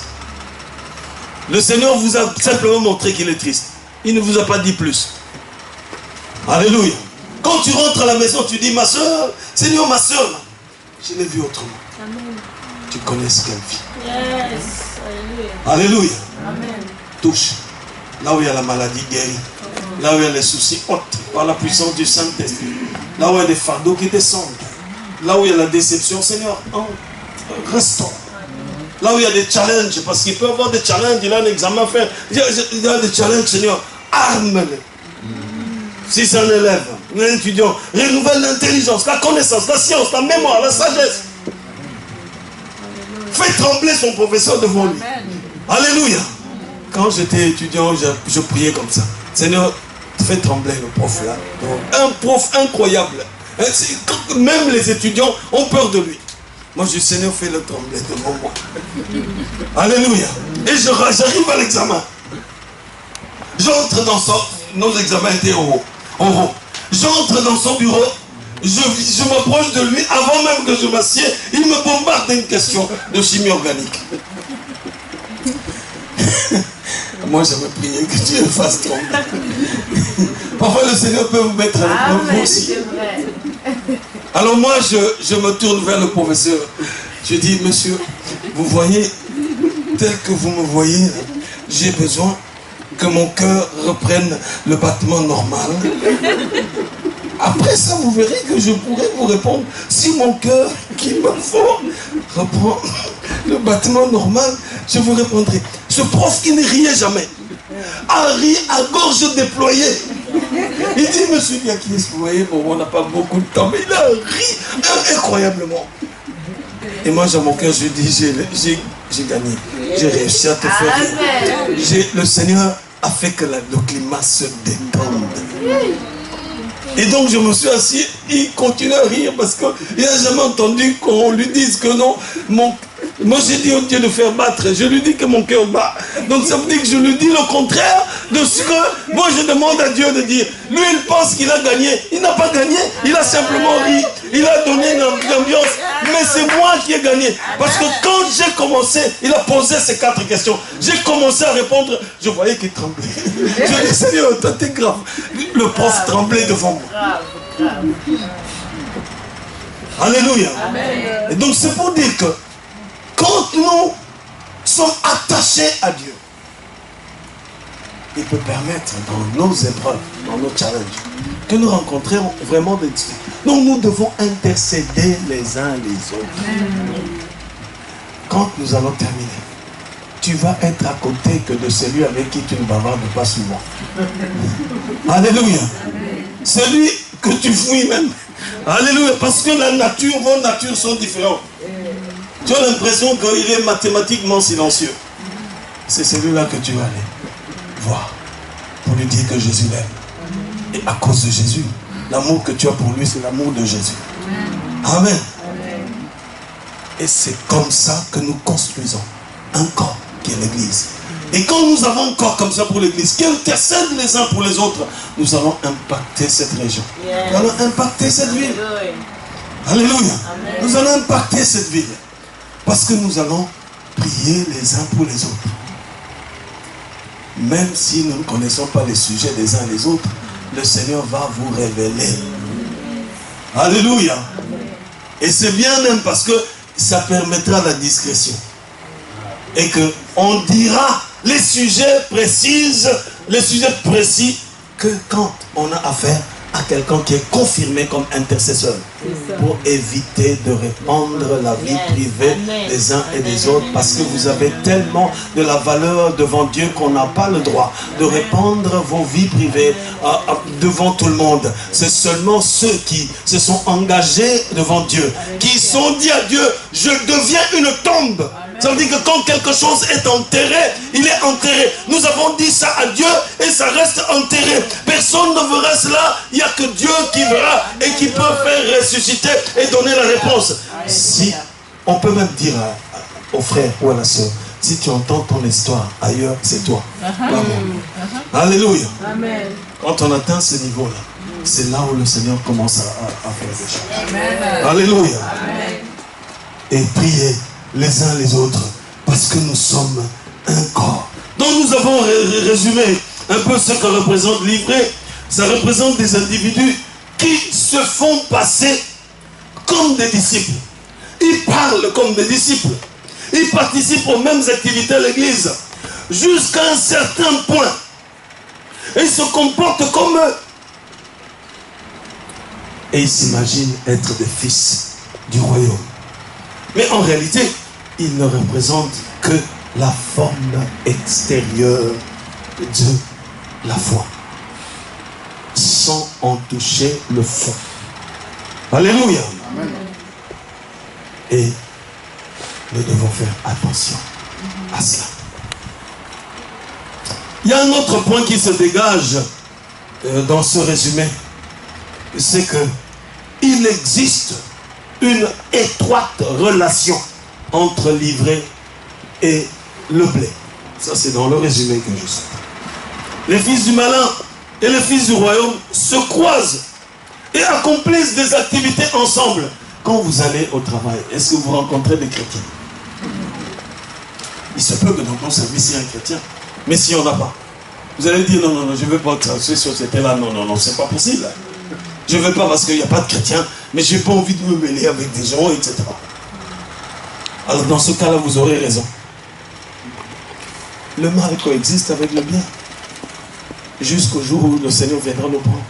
[SPEAKER 1] Le Seigneur vous a simplement montré qu'il est triste. Il ne vous a pas dit plus. Alléluia. Quand tu rentres à la maison, tu dis, ma soeur, Seigneur, ma soeur, je l'ai vue autrement. Amen. Tu connais ce qu'elle vit. Yes. Alléluia. Alléluia. Amen. Touche. Là où il y a la maladie, guérie. Là où il y a les soucis, ôte par la puissance du Saint-Esprit. Là où il y a des fardeaux qui descendent. Là où il y a la déception, Seigneur, restaure. Là où il y a des challenges, parce qu'il peut y avoir des challenges, il a un examen à faire. Il y a des challenges, Seigneur, arme-les. Si c'est un élève, un étudiant, renouvelle l'intelligence, la connaissance, la science, la mémoire, la sagesse. Fais trembler son professeur devant lui. Alléluia. Quand j'étais étudiant, je priais comme ça. Seigneur, fais trembler le prof là. Un prof incroyable. Même les étudiants ont peur de lui. Moi, je dis, Seigneur, fais-le trembler devant moi. Alléluia. Et j'arrive à l'examen. J'entre dans son... Nos examens étaient oraux. J'entre dans son bureau. Je m'approche de lui. Avant même que je m'assieds, il me bombarde une question de chimie organique. Moi, j'avais prié que Dieu fasse trembler. Parfois le Seigneur peut vous mettre à l'épreuve aussi. Alors moi, je me tourne vers le professeur. Je dis, monsieur, vous voyez, tel que vous me voyez, j'ai besoin que mon cœur reprenne le battement normal. Après ça, vous verrez que je pourrai vous répondre. Si mon cœur, qu'il me faut, reprend le battement normal, je vous répondrai. Ce prof qui ne riait jamais, a ri à gorge déployée. Il dit, monsieur Diakis, vous voyez, bon, on n'a pas beaucoup de temps, mais il a ri incroyablement. Et moi, dans mon cœur, je dis, j'ai gagné. J'ai réussi à te faire rire. Le Seigneur a fait que le climat se détende. Et donc je me suis assis, il continue à rire parce qu'il n'a jamais entendu qu'on lui dise que non. Moi j'ai dit au Dieu de faire battre, je lui dis que mon cœur bat. Donc ça veut dire que je lui dis le contraire de ce que moi je demande à Dieu de dire. Lui il pense qu'il a gagné, il n'a pas gagné, il a simplement ri, il a donné une ambiance, mais c'est moi qui ai gagné. Parce que quand j'ai commencé, il a posé ces 4 questions, j'ai commencé à répondre, je voyais qu'il tremblait. Je dis Seigneur, toi t'es grave. Le prof tremblait devant moi. Alléluia. Et donc c'est pour dire que quand nous sommes attachés à Dieu, il peut permettre dans nos épreuves, dans nos challenges, que nous rencontrions vraiment des difficultés. Donc nous devons intercéder les uns les autres. Quand nous allons terminer, tu vas être à côté que de celui avec qui tu ne bavardes pas souvent. Alléluia. Celui que tu fouilles même. Alléluia. Parce que la nature, vos natures sont différentes. Tu as l'impression qu'il est mathématiquement silencieux. C'est celui-là que tu vas aller voir pour lui dire que Jésus l'aime. Et à cause de Jésus, l'amour que tu as pour lui, c'est l'amour de Jésus. Amen. Et c'est comme ça que nous construisons un corps qui est l'Église. Et quand nous avons un corps comme ça pour l'Église, qui intercède les uns pour les autres, nous allons impacter cette région. Nous allons impacter cette ville. Alléluia. Nous allons impacter cette ville. Parce que nous allons prier les uns pour les autres. Même si nous ne connaissons pas les sujets des uns et des autres, le Seigneur va vous révéler. Alléluia. Et c'est bien même parce que ça permettra la discrétion. Et qu'on dira les sujets précis que quand on a affaire à quelqu'un qui est confirmé comme intercesseur, pour éviter de répandre la vie privée des uns et des autres, parce que vous avez tellement de la valeur devant Dieu qu'on n'a pas le droit de répandre vos vies privées devant tout le monde. C'est seulement ceux qui se sont engagés devant Dieu, qui sont dit à Dieu, je deviens une tombe. Ça veut dire que quand quelque chose est enterré, il est enterré. Nous avons dit ça à Dieu et ça reste enterré. Personne ne verra cela. Il n'y a que Dieu qui verra et qui peut faire ressusciter et donner la réponse. Si on peut même dire au frère ou à la soeur, si tu entends ton histoire ailleurs, c'est toi. Alléluia. Amen. Quand on atteint ce niveau-là, c'est là où le Seigneur commence à faire des choses. Amen. Alléluia. Amen. Et prier les uns les autres, parce que nous sommes un corps. Donc nous avons résumé un peu ce que représente l'ivraie. Ça représente des individus qui se font passer comme des disciples. Ils parlent comme des disciples. Ils participent aux mêmes activités à l'église, jusqu'à un certain point. Et ils se comportent comme eux. Et ils s'imaginent être des fils du royaume. Mais en réalité, il ne représente que la forme extérieure de la foi, sans en toucher le fond. Alléluia. Amen. Et nous devons faire attention à cela. Il y a un autre point qui se dégage dans ce résumé, c'est que il existe une étroite relation entre l'ivraie et le blé. Ça, c'est dans le résumé que je sais. Les fils du malin et les fils du royaume se croisent et accomplissent des activités ensemble. Quand vous allez au travail, est-ce que vous rencontrez des chrétiens? Il se peut que dans ton service, il y ait un chrétien. Mais s'il n'y en a pas, Vous allez dire, non, non, non, je ne veux pas tracer sur cette là. Non, non, non, c'est pas possible. Je ne veux pas parce qu'il n'y a pas de chrétiens, mais je n'ai pas envie de me mêler avec des gens, etc. Alors dans ce cas-là, vous aurez raison. Le mal coexiste avec le bien. Jusqu'au jour où le Seigneur viendra nous prendre.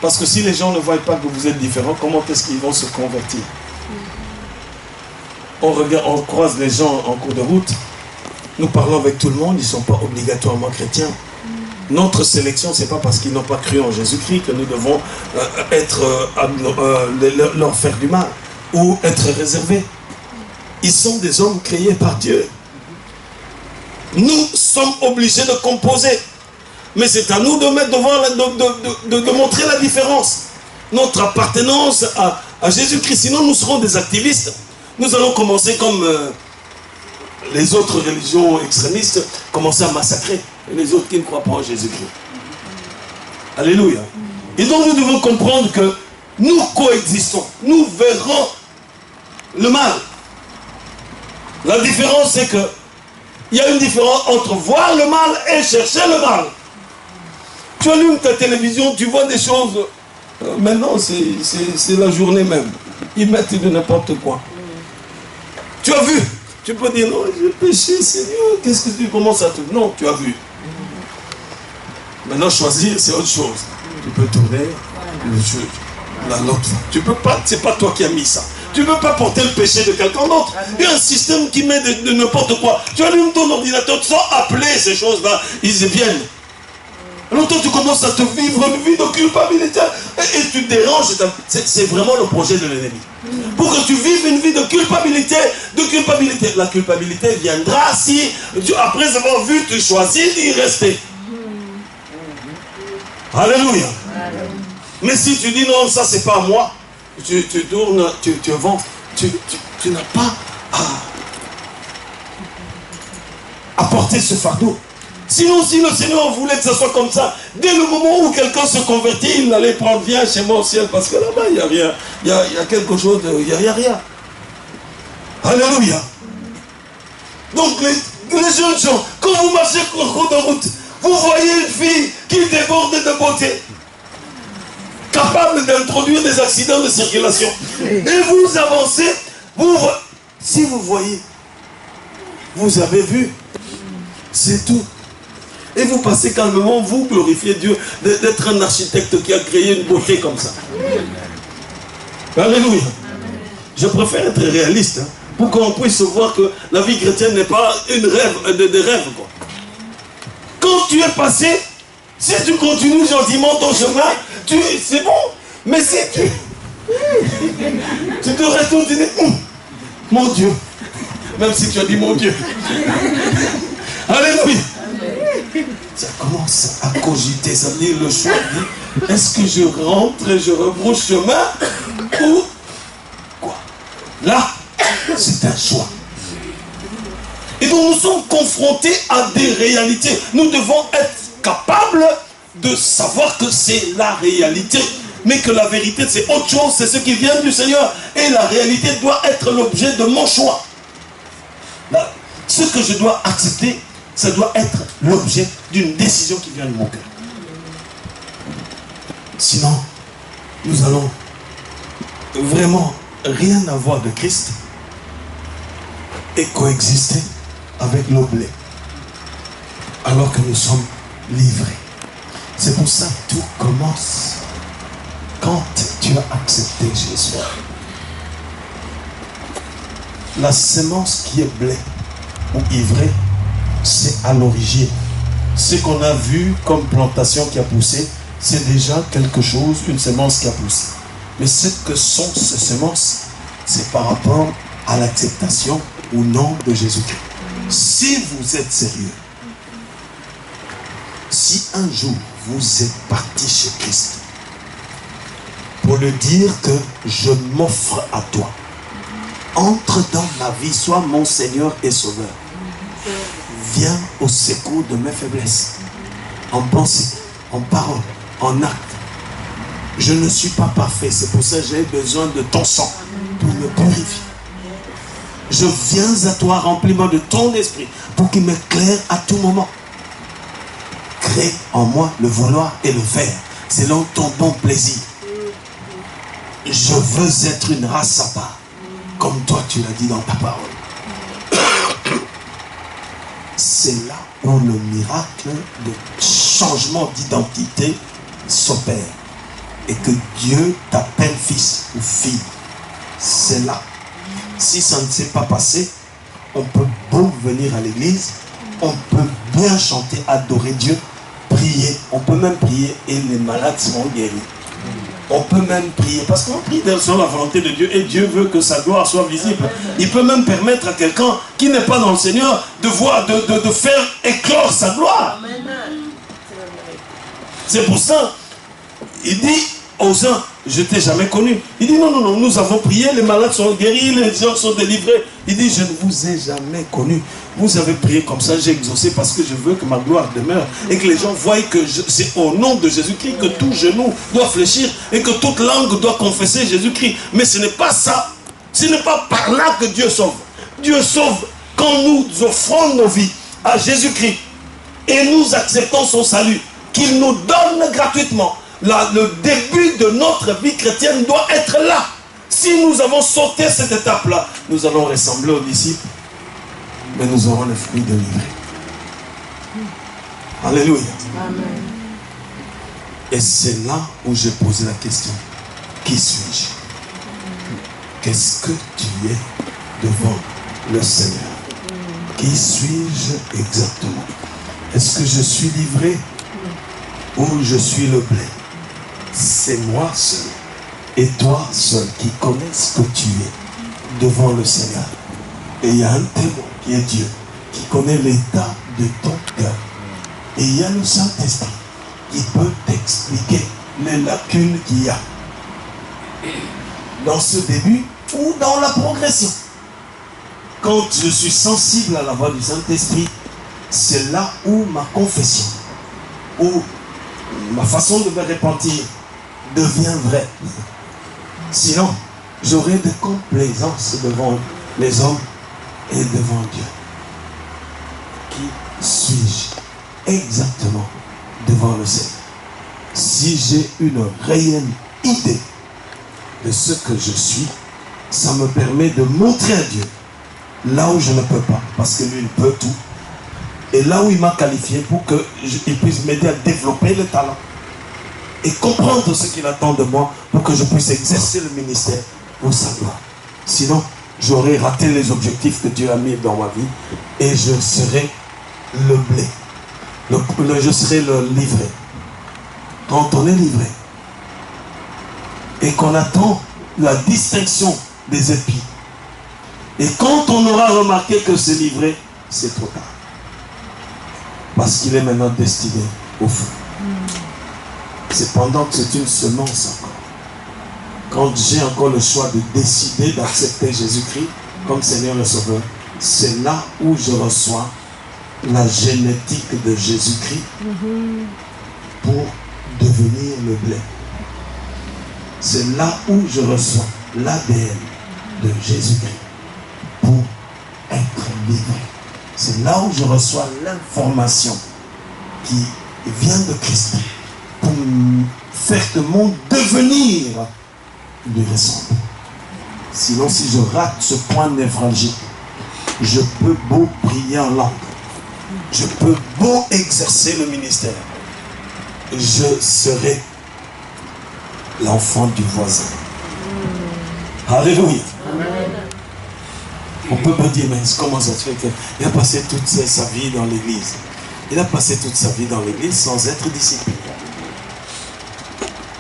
[SPEAKER 1] Parce que si les gens ne voient pas que vous êtes différents, comment est-ce qu'ils vont se convertir? On regarde, on croise les gens en cours de route. Nous parlons avec tout le monde, ils ne sont pas obligatoirement chrétiens. Notre sélection, ce n'est pas parce qu'ils n'ont pas cru en Jésus-Christ que nous devons leur faire du mal ou être réservés. Ils sont des hommes créés par Dieu. Nous sommes obligés de composer. Mais c'est à nous de mettre devant, de montrer la différence. Notre appartenance à Jésus-Christ. Sinon, nous serons des activistes. Nous allons commencer comme les autres religions extrémistes, commencer à massacrer les autres qui ne croient pas en Jésus-Christ. Alléluia. Et donc, nous devons comprendre que nous coexistons. Nous verrons le mal. La différence, c'est que il y a une différence entre voir le mal et chercher le mal. Tu allumes ta télévision, tu vois des choses. Maintenant, c'est la journée même. Ils mettent de n'importe quoi. Tu as vu. Tu peux dire, non, j'ai péché, Seigneur. Qu'est-ce que tu commences à te... Non, tu as vu. Maintenant, choisir, c'est autre chose. Tu peux tourner l'autre. Tu peux pas, c'est pas toi qui as mis ça. Tu ne peux pas porter le péché de quelqu'un d'autre. Il y a un système qui met de n'importe quoi. Tu allumes ton ordinateur sans appeler ces choses-là. Ils viennent. Alors toi, tu commences à te vivre une vie de culpabilité. Et tu te déranges. C'est vraiment le projet de l'ennemi. Pour que tu vives une vie de culpabilité. La culpabilité viendra si, après avoir vu, tu choisis d'y rester. Alléluia. Mais si tu dis non, ça c'est pas moi. Tu tournes, tu vends, tu n'as pas à porter ce fardeau. Sinon, si le Seigneur voulait que ce soit comme ça, dès le moment où quelqu'un se convertit, il allait prendre, viens chez moi au ciel, parce que là-bas, il n'y a rien. Il y a quelque chose, il n'y a rien. Alléluia. Donc, les jeunes gens, quand vous marchez en cours de route, vous voyez une fille qui déborde de beauté, capable d'introduire des accidents de circulation. Et vous avancez, si vous voyez, vous avez vu, c'est tout. Et vous passez calmement, vous glorifiez Dieu d'être un architecte qui a créé une beauté comme ça. Alléluia. Je préfère être réaliste, hein, pour qu'on puisse voir que la vie chrétienne n'est pas une rêve, des rêves, quoi. Quand tu es passé, si tu continues gentiment ton chemin, c'est bon. Mais si tu te retournes, tu dis, mon Dieu. Même si tu as dit mon Dieu. Alléluia. Ça commence à cogiter, ça veut dire le choix. Est-ce que je rentre et je rebrousse chemin ou quoi? Là, c'est un choix. Et donc nous sommes confrontés à des réalités. Nous devons être capables de savoir que c'est la réalité. Mais que la vérité c'est autre chose, c'est ce qui vient du Seigneur. Et la réalité doit être l'objet de mon choix. Là, ce que je dois accepter, ça doit être l'objet d'une décision qui vient de mon cœur. Sinon, nous allons vraiment rien avoir de Christ et coexister avec l'oblé, alors que nous sommes livrés. C'est pour ça que tout commence quand tu as accepté Jésus. La semence qui est blé ou ivré, c'est à l'origine. Ce qu'on a vu comme plantation qui a poussé, c'est déjà quelque chose, une semence qui a poussé. Mais ce que sont ces semences, c'est par rapport à l'acceptation ou non de Jésus-Christ. Si vous êtes sérieux, si un jour vous êtes parti chez Christ pour lui dire que je m'offre à toi, entre dans ma vie, sois mon Seigneur et Sauveur, viens au secours de mes faiblesses, en pensée, en parole, en acte. Je ne suis pas parfait, c'est pour ça que j'ai besoin de ton sang pour me purifier. Je viens à toi, remplis-moi de ton esprit pour qu'il m'éclaire à tout moment. crée en moi le vouloir et le faire, selon ton bon plaisir. Je veux être une race à part, comme toi tu l'as dit dans ta parole. C'est là où le miracle de changement d'identité s'opère. Et que Dieu t'appelle fils ou fille. C'est là. Si ça ne s'est pas passé, on peut beau venir à l'église, on peut bien chanter, adorer Dieu, prier. On peut même prier et les malades seront guéris. On peut même prier, parce qu'on prie selon la volonté de Dieu et Dieu veut que sa gloire soit visible. Il peut même permettre à quelqu'un qui n'est pas dans le Seigneur de voir, de faire éclore sa gloire. C'est pour ça, il dit aux uns, je t'ai jamais connu. Il dit non, non, non, nous avons prié, les malades sont guéris, les gens sont délivrés. Il dit, je ne vous ai jamais connu. Vous avez prié comme ça, j'ai exaucé parce que je veux que ma gloire demeure. Et que les gens voient que c'est au nom de Jésus-Christ que tout genou doit fléchir et que toute langue doit confesser Jésus-Christ. Mais ce n'est pas ça. Ce n'est pas par là que Dieu sauve. Dieu sauve quand nous offrons nos vies à Jésus-Christ et nous acceptons son salut, qu'il nous donne gratuitement. Là, le début de notre vie chrétienne doit être là. Si nous avons sauté cette étape-là, nous allons ressembler aux disciples, mais nous aurons le fruit de l'ivraie. Alléluia. Amen. Et c'est là où j'ai posé la question. Qui suis-je? Qu'est-ce que tu es devant le Seigneur? Qui suis-je exactement? Est-ce que je suis livré ou je suis le blé? C'est moi seul et toi seul qui connais ce que tu es devant le Seigneur. Et il y a un témoin qui est Dieu, qui connaît l'état de ton cœur. Et il y a le Saint-Esprit qui peut t'expliquer les lacunes qu'il y a dans ce début ou dans la progression. Quand je suis sensible à la voix du Saint-Esprit, c'est là où ma confession, où ma façon de me repentir devient vraie. Sinon, j'aurai de complaisance devant les hommes et devant Dieu. Qui suis-je exactement devant le Seigneur? Si j'ai une réelle idée de ce que je suis, ça me permet de montrer à Dieu là où je ne peux pas, parce que lui, il peut tout. Et là où il m'a qualifié pour qu'il puisse m'aider à développer le talent et comprendre ce qu'il attend de moi pour que je puisse exercer le ministère pour sa gloire. Sinon, j'aurais raté les objectifs que Dieu a mis dans ma vie et je serai le blé. Je serai le livré. Quand on est livré et qu'on attend la distinction des épis, et quand on aura remarqué que c'est livré, c'est trop tard. Parce qu'il est maintenant destiné au feu. C'est pendant que c'est une semence encore. Quand j'ai encore le choix de décider d'accepter Jésus-Christ comme Seigneur et Sauveur, c'est là où je reçois la génétique de Jésus-Christ pour devenir le blé. C'est là où je reçois l'ADN de Jésus-Christ pour être livré. C'est là où je reçois l'information qui vient de Christ pour faire que mon devenir lui ressemble. Sinon, si je rate ce point névralgique, je peux beau prier en langue, je peux beau exercer le ministère, je serai l'enfant du voisin. Alléluia. On peut me dire, mais comment ça se fait qu'il a passé toute sa vie dans l'église? Il a passé toute sa vie dans l'église sans être disciple.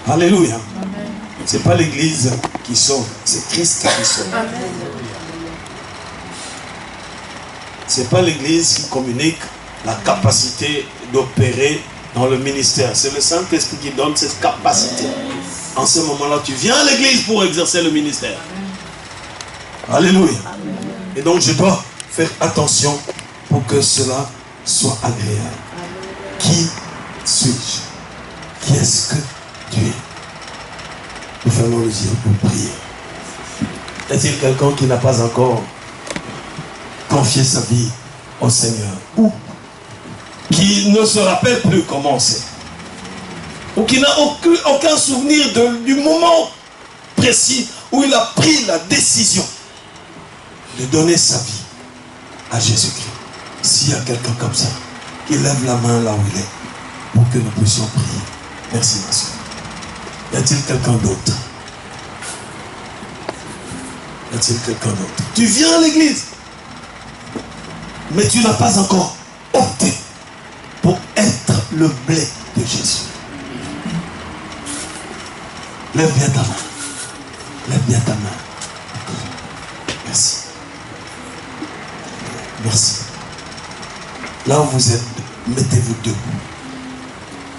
[SPEAKER 1] Alléluia. Ce n'est pas l'église qui sauve, c'est Christ qui sauve. Ce n'est pas l'église qui communique la capacité d'opérer dans le ministère. C'est le Saint-Esprit qui donne cette capacité. En ce moment-là, tu viens à l'église pour exercer le ministère. Alléluia. Et donc je dois faire attention pour que cela soit agréable. Qui suis-je? Qui est-ce que tu es? Nous fermons les yeux pour prier. Est-il quelqu'un qui n'a pas encore confié sa vie au Seigneur? Ou qui ne se rappelle plus comment c'est, ou qui n'a aucun souvenir du moment précis où il a pris la décision de donner sa vie à Jésus-Christ. S'il y a quelqu'un comme ça, qui lève la main là où il est, pour que nous puissions prier. Merci ma soeur. Y a-t-il quelqu'un d'autre? Y a-t-il quelqu'un d'autre? Tu viens à l'église, mais tu n'as pas encore opté pour être le blé de Jésus. Lève bien ta main. Lève bien ta main. Merci. Merci. Là où vous êtes, mettez-vous debout.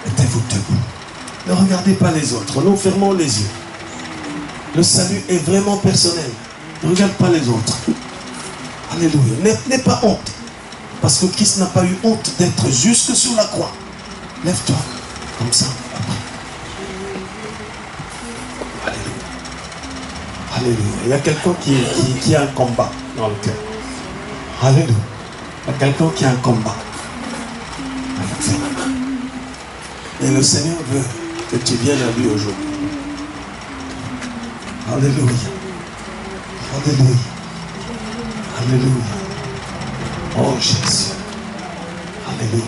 [SPEAKER 1] Mettez-vous debout. Ne regardez pas les autres. Nous fermons les yeux. Le salut est vraiment personnel. Ne regarde pas les autres. Alléluia. N'aie pas honte. Parce que Christ n'a pas eu honte d'être jusque sur la croix. Lève-toi. Comme ça. Alléluia. Alléluia. Il y a quelqu'un qui a un combat dans le cœur. Alléluia. Il y a quelqu'un qui a un combat. Et le Seigneur veut que tu viennes à lui aujourd'hui. Alléluia. Alléluia. Alléluia. Oh Jésus. Alléluia.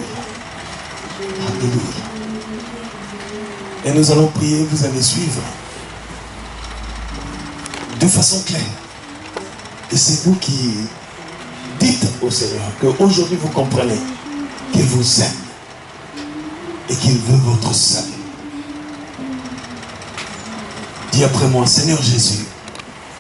[SPEAKER 1] Alléluia. Et nous allons prier, vous allez suivre de façon claire. Et c'est vous qui dites au Seigneur qu'aujourd'hui vous comprenez qu'il vous aime et qu'il veut votre salut. Dis après moi, Seigneur Jésus,